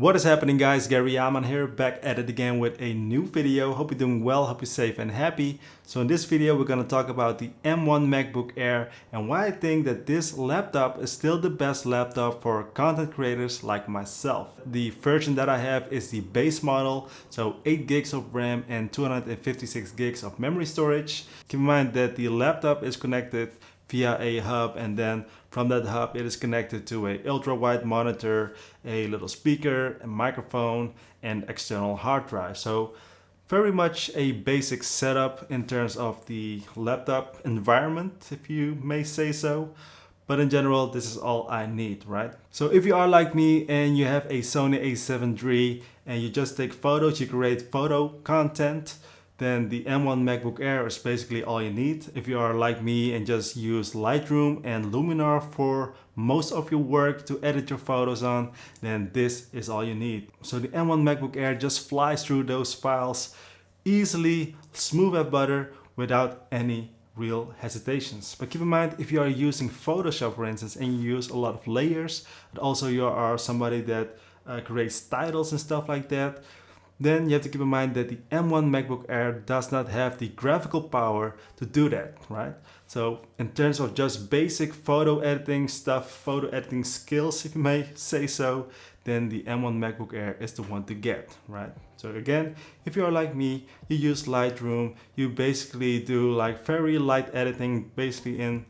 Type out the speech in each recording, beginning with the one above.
What is happening, guys? Gary Jahman here, back at it again with a new video. Hope you're doing well, hope you're safe and happy. So in this video we're going to talk about the M1 MacBook Air and why I think that this laptop is still the best laptop for content creators like myself. The version that I have is the base model, so 8 gigs of RAM and 256 gigs of memory storage. Keep in mind that the laptop is connected via a hub, and then from that hub it is connected to a ultra wide monitor, a little speaker, a microphone, and external hard drive. So very much a basic setup in terms of the laptop environment, if you may say so. But in general, this is all I need, right? So if you are like me and you have a Sony a7 III and you just take photos, you create photo content, then the M1 MacBook Air is basically all you need. If you are like me and just use Lightroom and Luminar for most of your work to edit your photos on, then this is all you need. So the M1 MacBook Air just flies through those files easily, smooth as butter, without any real hesitations. But keep in mind, if you are using Photoshop, for instance, and you use a lot of layers, but also you are somebody that creates titles and stuff like that, then you have to keep in mind that the M1 MacBook Air does not have the graphical power to do that, right? So in terms of just basic photo editing stuff, photo editing skills, if you may say so, then the M1 MacBook Air is the one to get, right? So again, if you are like me, you use Lightroom, you basically do like very light editing, basically in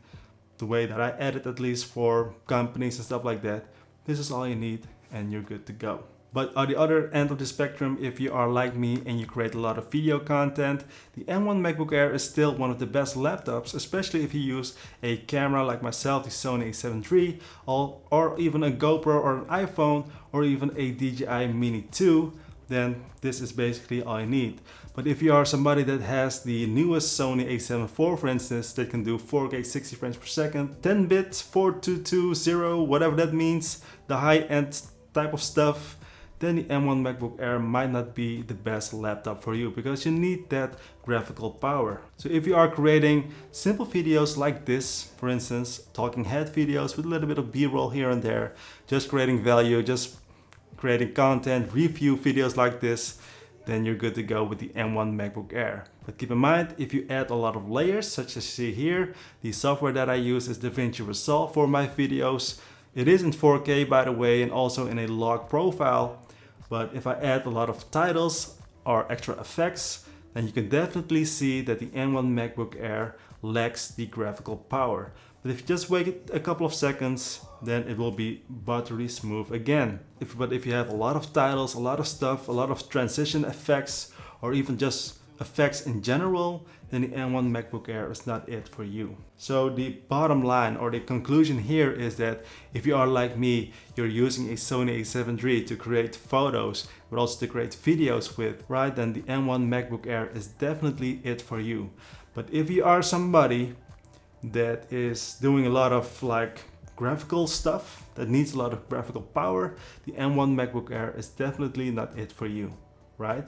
the way that I edit, at least for companies and stuff like that. This is all you need and you're good to go. But on the other end of the spectrum, if you are like me and you create a lot of video content, the M1 MacBook Air is still one of the best laptops, especially if you use a camera like myself, the Sony a7 III, or even a GoPro or an iPhone, or even a DJI Mini 2, then this is basically all you need. But if you are somebody that has the newest Sony a7 IV, for instance, that can do 4K 60 frames per second, 10 bits, 4220, whatever that means, the high-end type of stuff, then the M1 MacBook Air might not be the best laptop for you because you need that graphical power. So if you are creating simple videos like this, for instance, talking head videos with a little bit of B-roll here and there, just creating value, just creating content, review videos like this, then you're good to go with the M1 MacBook Air. But keep in mind, if you add a lot of layers, such as you see here, the software that I use is DaVinci Resolve for my videos. It is in 4K, by the way, and also in a log profile. But if I add a lot of titles or extra effects, then you can definitely see that the M1 MacBook Air lacks the graphical power. But if you just wait a couple of seconds, then it will be buttery smooth again. But if you have a lot of titles, a lot of stuff, a lot of transition effects, or even just effects in general, then the M1 MacBook Air is not it for you. So the bottom line or the conclusion here is that if you are like me, you're using a Sony a7 III to create photos, but also to create videos with, right? Then the M1 MacBook Air is definitely it for you. But if you are somebody that is doing a lot of like graphical stuff that needs a lot of graphical power, the M1 MacBook Air is definitely not it for you, right?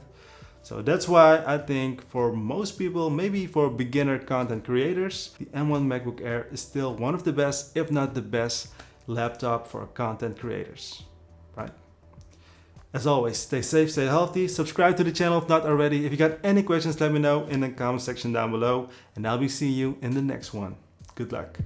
So that's why I think for most people, maybe for beginner content creators, the M1 MacBook Air is still one of the best, if not the best, laptop for content creators, right? As always, stay safe, stay healthy, subscribe to the channel if not already. If you got any questions, let me know in the comment section down below, and I'll be seeing you in the next one. Good luck.